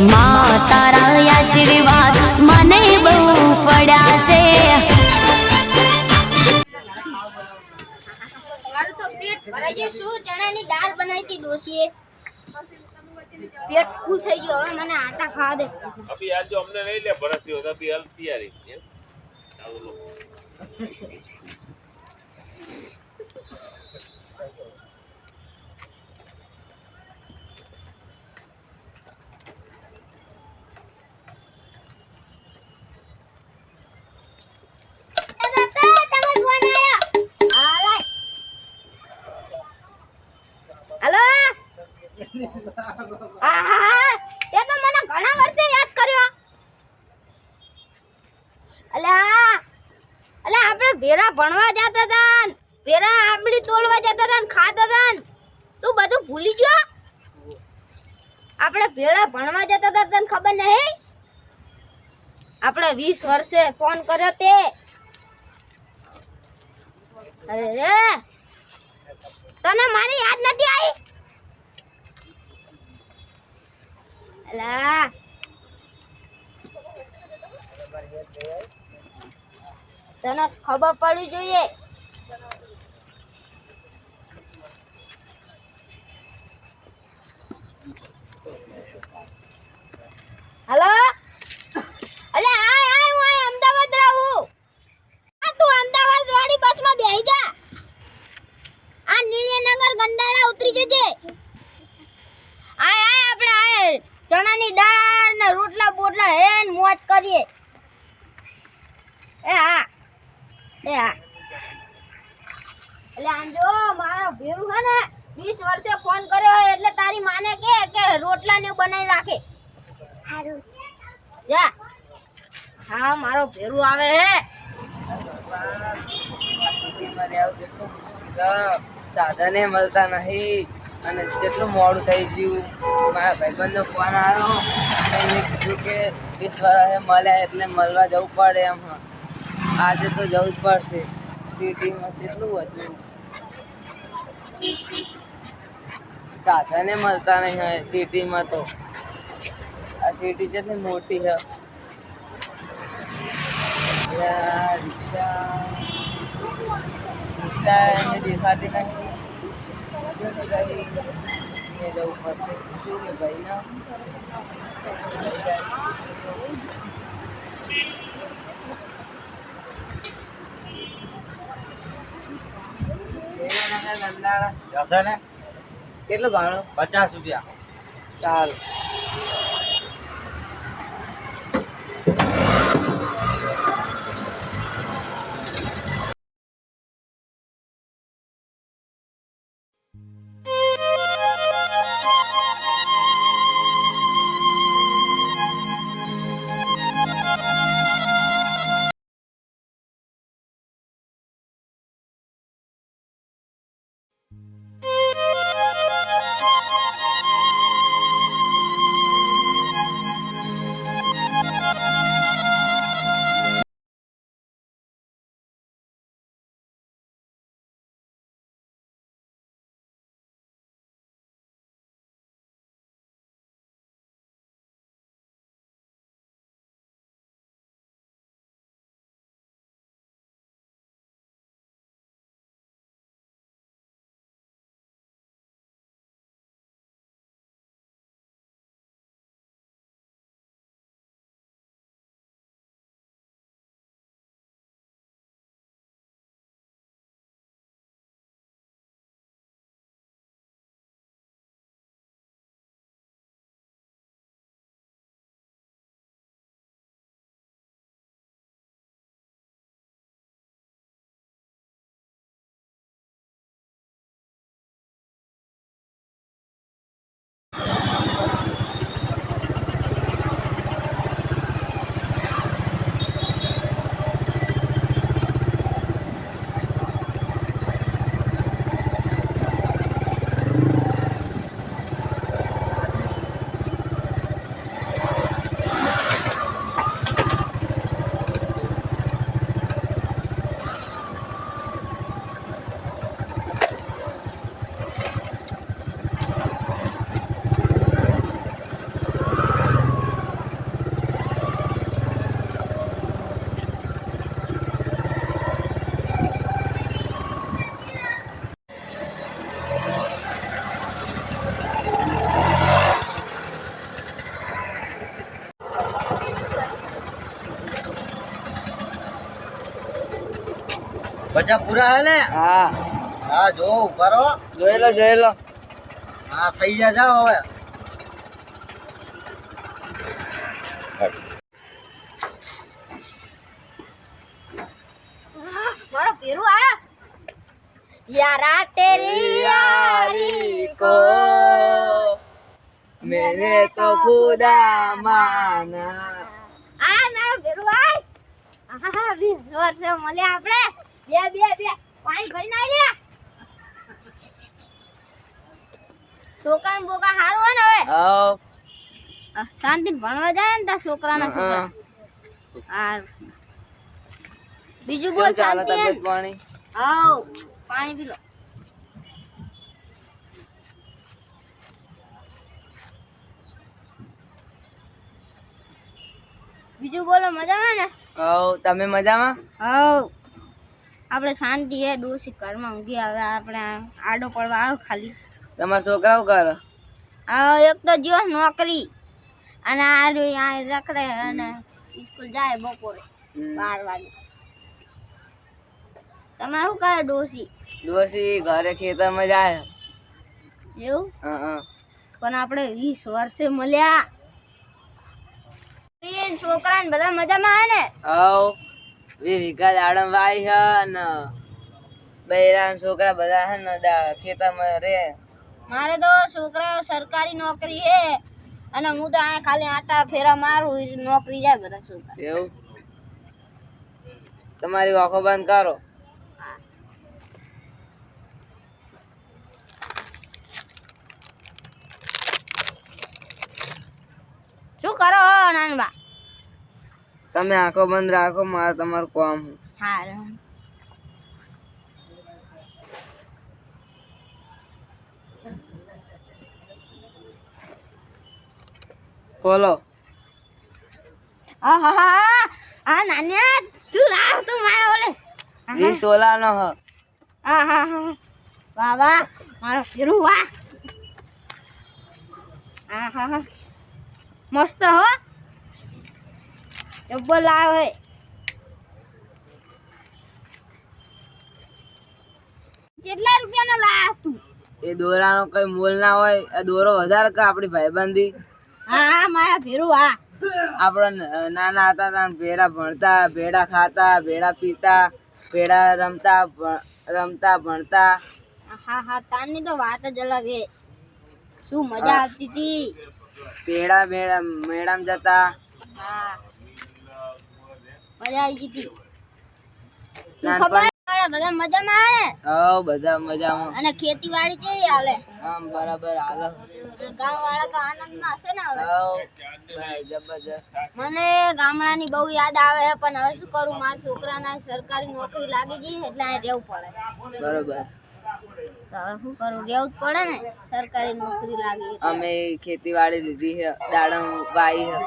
માં તારા આશીર્વાદ મને બહુ પડ્યા છે. મારું તો પેટ ભરાઈ ગયું. શું ચણાની દાળ બનાવી હતી ડોશીએ. પેટ ફૂલ થઈ ગયું. હવે મને આટા ખાવા દે. અભી આજ જો અમને લઈ લે ભરત થયો અભી હાલ તૈયારી ચાલો. ભેરા ભણવા જતા હતા, ભેરા આંબલી તોડવા જતા હતા, ખાતા હતા. તું બધું ભૂલી ગયો? આપણે ભેરા ભણવા જતા હતા તને ખબર નહીં? આપણે 20 વર્ષે ફોન કર્યો તે. અરે રે, તને મારી યાદ નથી આવી? અલા તને ખબર પડવી જોઈએ. હેલો, અલે આય હું અમદાવાદ રહું. તું અમદાવાદ વાળી બસમાં બેહી જા. આ નીળિયાનગર ગંડાળા ઉતરી જજે. આય આપણે આય ચણાની દાળ ને રોટલા બોટલા હેન મોજ કરીએ. એ હા એટલે આમ જો મારો ભેરું છે ને 20 વર્ષે ફોન કર્યો એટલે તારી માને કે રોટલા ને બનાવી રાખે. સારું જા. હા મારો ભેરું આવે હે. દાદાને મળતા નહીં અને જેટલું મોડું થઈ ગયું. મારા ભાઈબંધનો ફોન આવ્યો એને કીધું કે 20 વર્ષે મળ્યા એટલે મળવા જવું પડે એમ. આજે તો જવું જ પડશે. સિટીમાં કેટલું હતું, સાધને મળતા નહીં હોય સિટીમાં. તો આ સિટી જેટલી મોટી છે. રિક્ષા એને દેખાતી નહીં. જવું પડશે. શું કે ભાઈ ના કેટલું ભાડું? 50 રૂપિયા. ચાલ. ખર્ચા પૂરા હે ને? હા હા જો કરો. જોઈ લો હા થઈ ગયા જાઓ હવે. મારો પેરું આયા યારા તેરી યારી को मैंने तो खुदा माना. આ મારો પેરું આય આહા 20 વર્ષે મળ્યા આપણે બે પાણી ભરી નાઈ લે છોકરાને બોકા હારું હોય ને હવે આવ શાંતિ ભણવા જાય ને તા છોકરાના છોકરા હારું બીજું બોલ કેવું ચાલે શાંતિ તબિયત પાણી? આવ પાણી પી લો બીજું બોલો મજામાં ને આવ તમે મજામાં? આવ આપણે શાંતિ હે ડોસી ઘરમાં ઊંઘી આવે આપણે આડો પડવા આવ ખાલી તમારા છોકરાઓ કરે? આવ એક તો જો નોકરી અને આ રખડે અને સ્કૂલ જાય બપોરે 12 વાગે તમે શું કરે ડોસી ડોસી ઘરે ખેતરમાં જાય. એવું હા પણ આપણે 20 વર્ષે મળ્યા એ છોકરા ને બધા મજામાં હે ને આવ 20 વીઘા દાડમ વાઈ હે ને બૈરા છોકરા બધા હે ને ખેતરમાં રે. મારે તો છોકરા સરકારી નોકરી હે અને હું તો આ ખાલી આટા ફેરા મારું નોકરી જાય બધા છોકરા એવું? તમારી આંખો બંધ કરો. શું કરો નાનબા તમે આંખો બંધ રાખો, મારે તમારું કામ છે. હારું ખોલો. આહા આ નાન્યા શું લાવ તું મારા ઓલે 20 તોલાનો હ. આહા વાહ વાહ મારો ફેરું વાહ આહા મસ્ત હો ડબ્બો લાવ હે કેટલા રૂપિયાનો લાવ તું એ દોરાનો કઈ મોલ ના હોય. આ દોરો વધારે કે આપણી ભાઈબંધી. હા મારા ફેરું હા આપણે નાના હતા ત્યાં ભેડા ભણતા, ભેડા ખાતા, ભેડા પીતા, ભેડા રમતા ભણતા. હા હા તારની તો વાત જ અલગ હે શું મજા આવતી હતી ભેડા મેળામાં જતા. હા મજા આવી ગઈ હતી નાનપણ બધા મજામાં હે ને હવ બધા મજામાં. અને ખેતીવાડી કેવી હાલે આમ બરાબર હાલે. ગામ વાળા તો આનંદમાં હશે ને હવે હવ જબરજસ્ત. મને ગામડાની બહુ યાદ આવે છે પણ હવે શું કરું મારા છોકરાના સરકારી નોકરી લાગી ગઈ એટલે અહીં રહેવું પડે બરોબર. તો હવે શું કરું રહેવું જ પડે ને સરકારી નોકરી લાગી એટલે. અમે ખેતીવાડી લીધી છે, દાડમ વાઈ છે.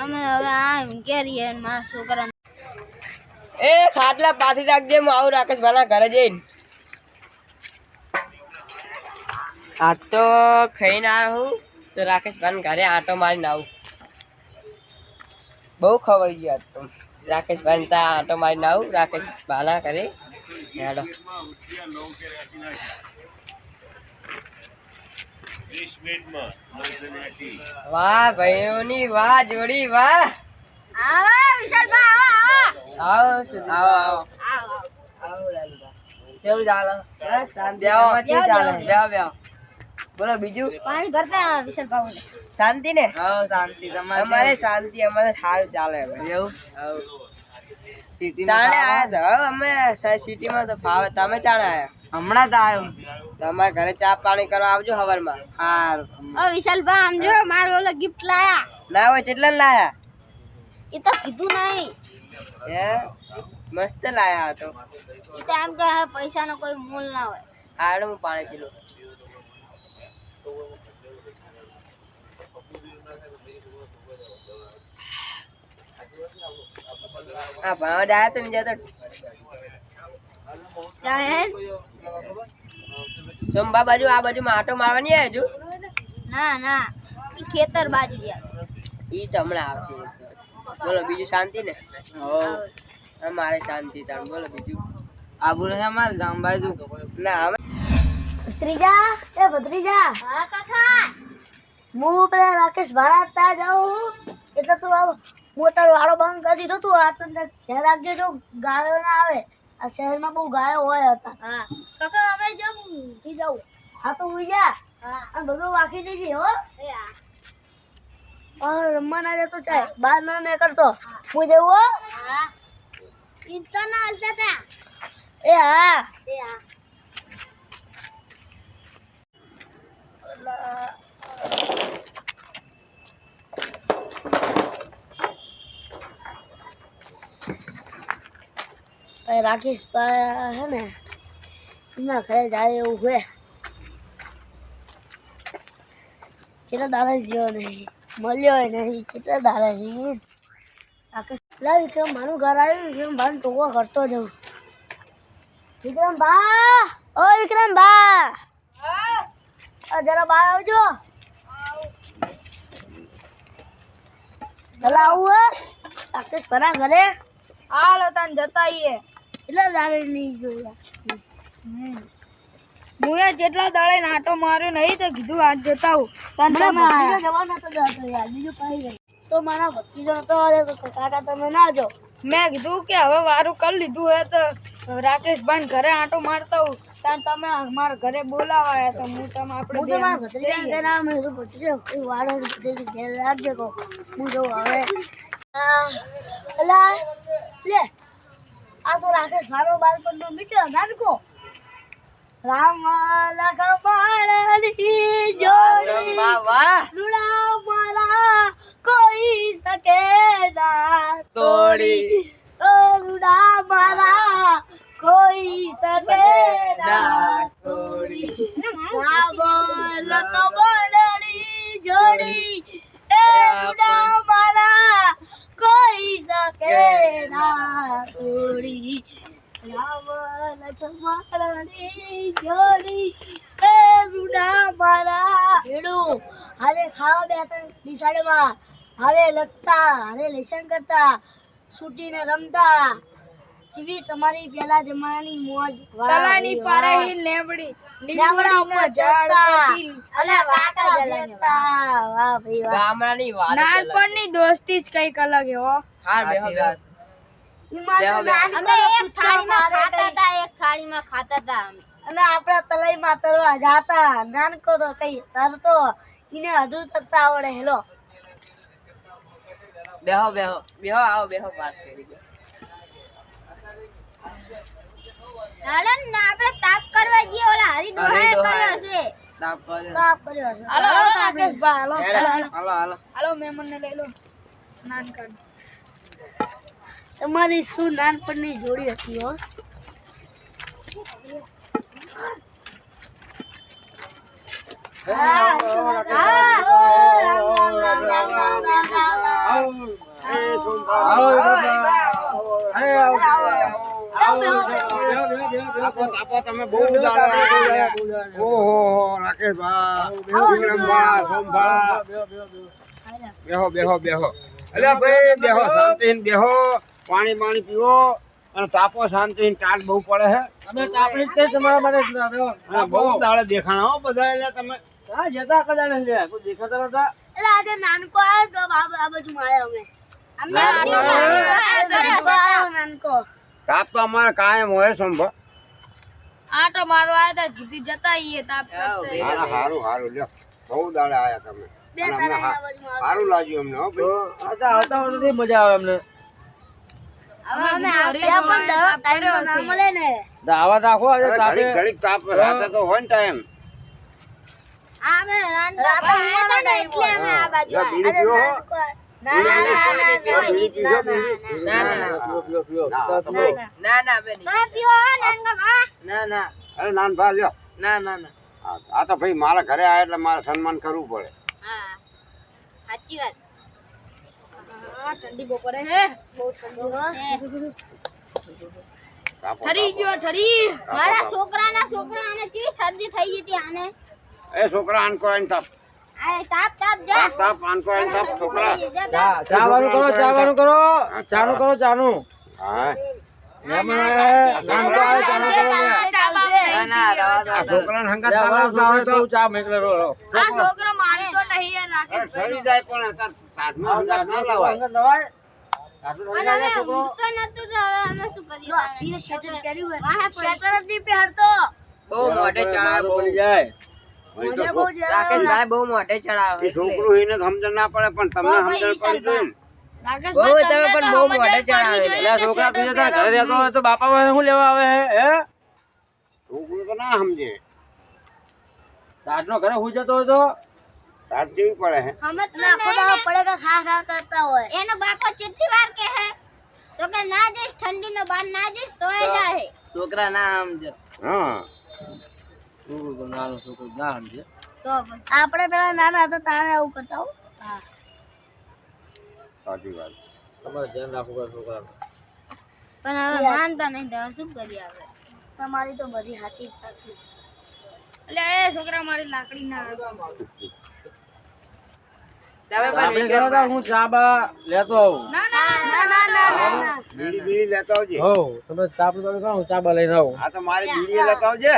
અમે હવે આ ઘેરીએ અને મારા છોકરાને એ ખાટલા પાછી રાખજે, હું આવું રાકેશ ભાના ઘરે જઈને. આજ તો ખાઈને આવ્યો હું તો રાકેશ ભાના ઘરે આંટો મારીને આવું. બહુ ખવાઈ ગયું આજ તો. રાકેશ ભાઈ ત્યાં આંટો મારીને આવું રાકેશ ભાના ઘરે. હેડો. 20 મિનિટમાં વાહ ભાઈઓની વાહ જોડી વાહ. આવો વિશાલભાઈ આવો આવો આવો આવો લાલભા. કેવું ચાલે? શાંતિ કેવું ચાલે? બેહો. બોલો બીજું. પાણી ભરતા વિશાલભાઈ શાંતિ ને? હા શાંતિ. અમારે શાંતિ, અમારે સારું ચાલે. એવું? સિટીમાં આયા અમે સિટીમાં તો ફાવે. તમે ચાણે આયા? હમણાં તો આવ્યો. તમારા ઘરે ચા પાણી કરવા આવજો સવારમાં. હારું. ઓ વિશાલભાઈ આમ જો મારો ઓલો ગિફ્ટ લાયા ના હોય કેટલા લાયા? એ તો કીધું નહીં હે મસ્ત લાયા તો. એ તો એમ કે પૈસાનો કોઈ મૂલ ના હોય. હાડું હું પાણી પી લઉં. હા ભાવ જાય તો બીજા તો જાહેર સોમબા બાજુ આ બાજુ આટો મારવાની હે હજુ? ના એ ખેતર બાજુ ગયા ઈ તો હમણાં આવશે. બોલો બીજું શાંતિ ને? અમારે શાંતિ તાણ બોલો બીજું આબુ રહે અમારે ગામ બાજુ ના હવે ભત્રીજા એ ભત્રીજા હા કાકા હું પેલા રાકેશ ભારત જાઉં એટલે તું આવ મોટર વાળો બંધ કરી દીધો તું આ તને ધ્યાન રાખજે જો ગાયો ના આવે આ શહેરમાં બહુ ગાયો હોય હતા હા કાકા હવે જો હું ઊંઘી જાઉં હા તો ઉઈ જા હા અને બધું વાંકી દેજે હો એ હા રમવા ના જતો ચાય બહાર ના મેં કરતો હું જવું હો હા ચિંતા ના હલતા તા એ હા એ હા રાકેશ હે ને એમના ઘરે જાય એવું હોય કેટલા દાડા જેવો નહીં મળ્યો નહીં કેટલા દાડા નહીં રાકેશ લા વિક્રમ મારું ઘર આવ્યું વિક્રમ ભાઈ ટોકો કરતો જવું વિક્રમ ભા ઓ વિક્રમ ભા જરા બહાર આવજો ભલા આવું હે રાકેશ ભરા ઘરે હાલો તાન જતા આઈએ એટલા દાડે નહીં જોયા મુએ જેટલા દાડે નાટો માર્યો નહીં તો કીધું આજ જતા હું તાન મને તમે ભત્રીજો આયા. જવા નતો જતો યાર બીજું કઈ નહીં તો મારા ભત્રીજો નતો આવ્યો તો કાકા તમે ના જો મેં કીધું કે હવે વારું કરી લીધું હે તો રાકેશભાઈ ઘરે આંટો મારતા હું તાન તમે મારા ઘરે બોલાવાયા તો હું તમે હું તો મારા ભત્રીજાને આપણે કહેના મેં કીધું ભત્રીજો કોઈ વાળો ભત્રીજો ઘેર રાખજે કહો હું જોઉં હવે અલા લે આ તો રાકેશ મારો બાળપણનો મિત્ર નાનકો રામ લખમણની જોડી વાહ રૂડા મારા કોઈ શકે ના તોડી ઓ રૂડા મારા કોઈ શકે ના તોડી રામ લખમણની જોડી એ રૂડા મારા કોઈ શકે ના તોડી રામ લક્ષ્મણની જોડી એ રૂડા મારા ભેડું હારે ખાવા બેઠા નિશાળમાં હારે લખતા હારે લેસન કરતા છૂટીને રમતા જેવી તમારી પેલા જમાનાની મોજ તલાની પારે હિલ લેબડી લેમડા ઉપર ચડતા અને વાકા જલાતા વાહ ભાઈ વાહ ગામડાની વાત નાનપણની દોસ્તી જ કઈક અલગ હે હો હા બેહો બેહો અમે એક થાળીમાં ખાતા તા એક થાળીમાં ખાતા તા અમે અને આપણા તલાઈમાં તરવા જાતા નાનકો તો કઈ તરતો એને હજુ તરતા આવડે હેલો બેહો બેહો બેહો આવો બેહો વાત કરી દો નાડન ને આપણે તાપ કરવા જઈએ ઓલા હરી ડોહાએ કર્યો છે તાપ કરે તાપ કર્યો છે હાલો હાલો રાકેશભાઈ હાલો હાલો હાલો હાલો મહેમાનને લઈ લો નાનકડ તમારી શું નાનપણની જોડી હતી હો તમે બહુ ઓહો રાકેશભાઈ વિક્રમભાઈ સોમભાઈ બેહો બેહો બેહો અલ્યા ભાઈ બેહો શાંતિથી બેહો પાણી પાણી પીવો અને તાપો શાંતિથી ટાટ બહુ પડે છે અમે તાપણી જ કઈ તમારા માટે જ ના રહ્યો. અને બહુ દાડે દેખાણા હો બધા એટલે તમે હા, જતા કદાચ નથી લ્યા. કોઈ દેખાતા નતા. એટલે આજે નાનકો આવ્યો તો આ બાજુ આવ્યા અમે અમને નાનકો તાપ તો અમારે કાયમ હોય સોમભા આટો મારો આયા તા કીધું જતા આઈએ તાપ કરતા. સારું સારું લ્યો બહુ દાડે આયા તમે બે અને અમને સારા આ બાજુ સારું લાગ્યું અમને હો તો ભાઈ આવતા વર્ષથી મજા આવે અમને. અમે ત્યાં પણ દવા ટાઈમ ના મળે ને તો આવા રાખો આજે અરે તાપે. ઘડીક ઘડીક તાપ રાતે તો હોય ને ટાઈમ અમે નાનકા હતા ને એટલે અમે આ બાજુ લ્યો, બીડી પીવો હો. ના ના ના બીડી પીવો, બીડી. ના ના પીઓ, પીઓ, પીઓ. ના, તો તો તમે બહુ. ના ના બેન તમે પીવો હો નાનકા બા ના ના અરે નાનભા લ્યો ના ના ના આ તો ભાઈ મારા ઘરે આયા એટલે મારે સન્માન કરવું પડે હા સાચી વાત ઠંડી બપોરે હે બહુ ઠંડી હો. તાપો, ઠરી તાપો. ગયો ઠરી મારા છોકરાને કેવી શરદી થઈ ગઈ હતી આને એ છોકરા આનકો આઈને તાપ આ તાપ તાપ જા તાપ તાપ આનકો આઈને તાપ છોકરા ચા વાળું કરો, ચા વાળું કરો. ચાનું કરો, ચાનું. હા મહેમાન આયા, નામ તો આવે, ચા ના કરો ને. ના ના રવા દો આ તો. છોકરાને હંગાત લે, તાલાબ વાળો આવે તો તું ચા મેકલે રો રો. આ છોકરો માનતો નહીં યાર રાકેશ ઠરી જાય પણ અત્યારે તાટમાં હંગાત ના લાવાય. અંગત દવાય. આટલું અને કરી હવે છોકરો. ઊંઘતો નતું તો હવે અમે શું કરીએ બહુ મોઢે ચડાવે મારું બહુ. પડી જાય. વળી તો રાકેશભાઈ બહુ મોઢે ચડાવે એ એટલે. છોકરું એને સમજણ ના પડે પણ તમને સમજણ પડી જોઈએ ને. બહુ તમે પણ બહુ મોઢે ચડાવે. એટલે આ છોકરા તું તારા ઘરે રહેતો હોય તો બાપા પાસે શું લેવા આવે હે? છોકરું તો ના સમજે તારનો ઘરે હું જતો હોય તો તાટ જેવી પડે હે એનો બાપો કેટલી વાર કહે તો કે ના જઈશ ઠંડીનો બાર ના જઈશ તોય જાય છોકરા ના સમજે. હા છોકરું તો નાનું છોકરું ના સમજે. તો પછી આપણે પેલા નાના હતા તારે આવું કરતા હો સાચી વાત તમારે ધ્યાન રાખવું પડે છોકરાનું. પણ હવે માનતા નહીં તો હવે શું કરીએ આપણે તમારી તો બધી હાથી સાચી એટલે એ છોકરા મારી લાકડી ના તમે પણ આપણે ઘરે તો હું ચા બા લેતો આવું. બીડી બીડી લેતા આવજે હો તમે ચા પીતો હોય તો હું ચા બા લઈને આવું. આ તો મારી બીડી લેતા આવજે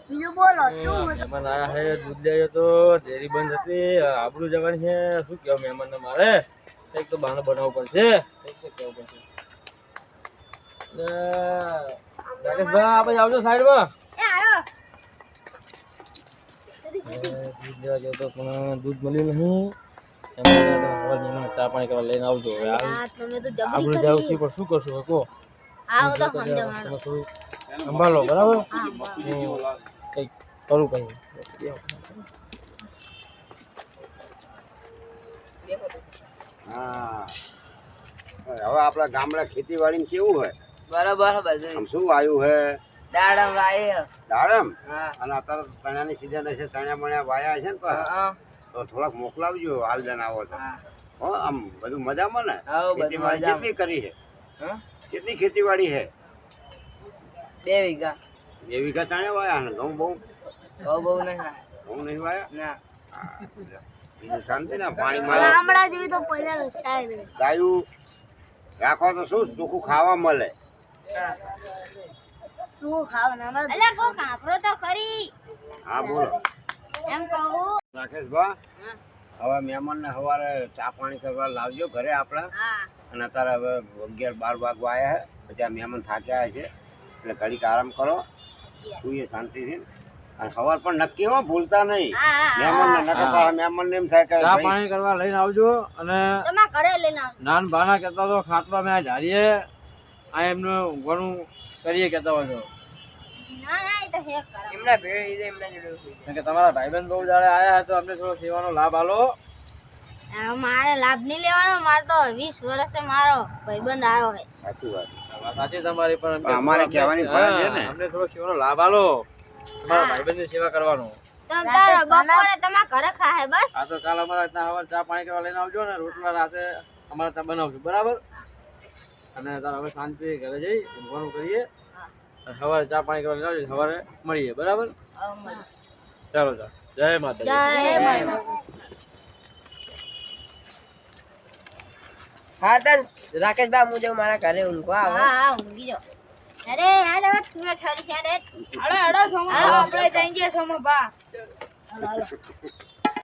બીજું બોલો મહેમાન આયા છે, દૂધ લેજો તો ડેરી બંધ હતી, આબરૂ જવાની છે. શું કેવું મહેમાનને મારે? કંઈક તો બહાનો બનાવવું પડશે, કંઈક તો કહેવું પડશે. રાકેશભાઈ આ બાજુ આવજો સાઈડમાં. એ આવ્યો દૂધ લેવા ગયો તો પણ દૂધ મળ્યું નહીં. એમાં હવે મહેમાન ચા પાણી કરવા લઈને આવજો. હવે આ તમે તો જબરી આબરૂ જાવ છું પણ શું કરશું હવે કહો? આવો તો તમે સમજવાનો થોડું સંભાળો બરાબર. કંઈક કરું કઈ. હા હવે આપણા ગામડા ખેતીવાડી કેવું હોય બરોબર બધું. આમ શું વાયુ હે દાડમ વાય. દાડમ હા. અને અત્યારે ચણાની સીઝન હશે ચણ્યા મણ્યા વાયા છે ને પાછા. હા. તો થોડાક મોકલાવજો હાલજન આવો તો હા. હો આમ બધું મજામાં ને હા, બધું ખેતીવાડી મજામાં. કેટલી કરી છે હા? કેટલી ખેતીવાડી છે 2 વીઘા. 2 વીઘા ચણ્યા વાયા ને ઘઉં બહુ બહુ નહીં વાય. ઘઉં નહીં વાયા ના. હા, બીજું શાંતિ ને પાણીમાં હમણાં જેવી તો પહેલા ચાય નહીં ગાયું રાખો તો શું ચોખ્ખું ખાવા મળે હા. શું ખાવાના અલે કોક આપણો તો ખરી હા બોલો એમ કહું રાકેશભા હવે મહેમાનને સવારે ચા પાણી કરવા લાવજો ઘરે આપણા હા અને અત્યારે હવે 11-12 વાગવા આવ્યા છે પછી આ મહેમાન થાક્યા છે એટલે ઘડીક આરામ કરો સુઈએ શાંતિથી અને સવાર પણ નક્કી હો ભૂલતા નહીં મહેમાનને નકર પાછા મહેમાનને એમ થાય કે ચા ભાઈ પાણી કરવા લઈને આવજો. અને તમે ઘરે લઈને આવજો નાન બાના કહેતા તો ખાતમાં મેં ધારીએ આ એમનું ઘણું કરીએ કહેતા હોય તો. ના ના એ તો હેક કરો એમના ભેળ ઈ એમના જોડે ઉભી. કારણ કે તમારા ભાઈબંધ બહુ જાડે આયા તો અમને થોડો સેવાનો લાભ આલો. મારે લાભ નહીં લેવાનો મારે તો 20 વર્ષે મારો ભાઈબંધ આવ્યો છે સાચી વાત વાત સાચી તમારી પણ પણ અમારે કહેવાની ફરજ છે ને. અમને થોડો સેવાનો લાભ આલો. તમારા ભાઈબંધની સેવા કરવાનો. તમ તારે બપોરે તમારા ઘરે ખાહે બસ આ તો કાલ અમારા રીતના હવે ચા પાણી કરવા લઈને આવજો ને રોટલા રાતે અમારે ત્યાં બનાવજો બરાબર. અને તારે હવે શાંતિ ઘરે જઈ ઊંઘવાનું કરીએ અને સવારે ચા પાણી કરવા લઈને આવજો. સવારે મળીએ બરાબર. ચાલો ચાલો જય માતાજી. જય માતા હા તો રાકેશભાઈ હું જાઉં મારા ઘરે ઊંઘવા આવે. હા હા ઊંઘી જાઓ અરે યાર હવે તું ઠરી છે રે અડો સોમા આપણે જઈ ગયા સોમા બા હાલો હાલો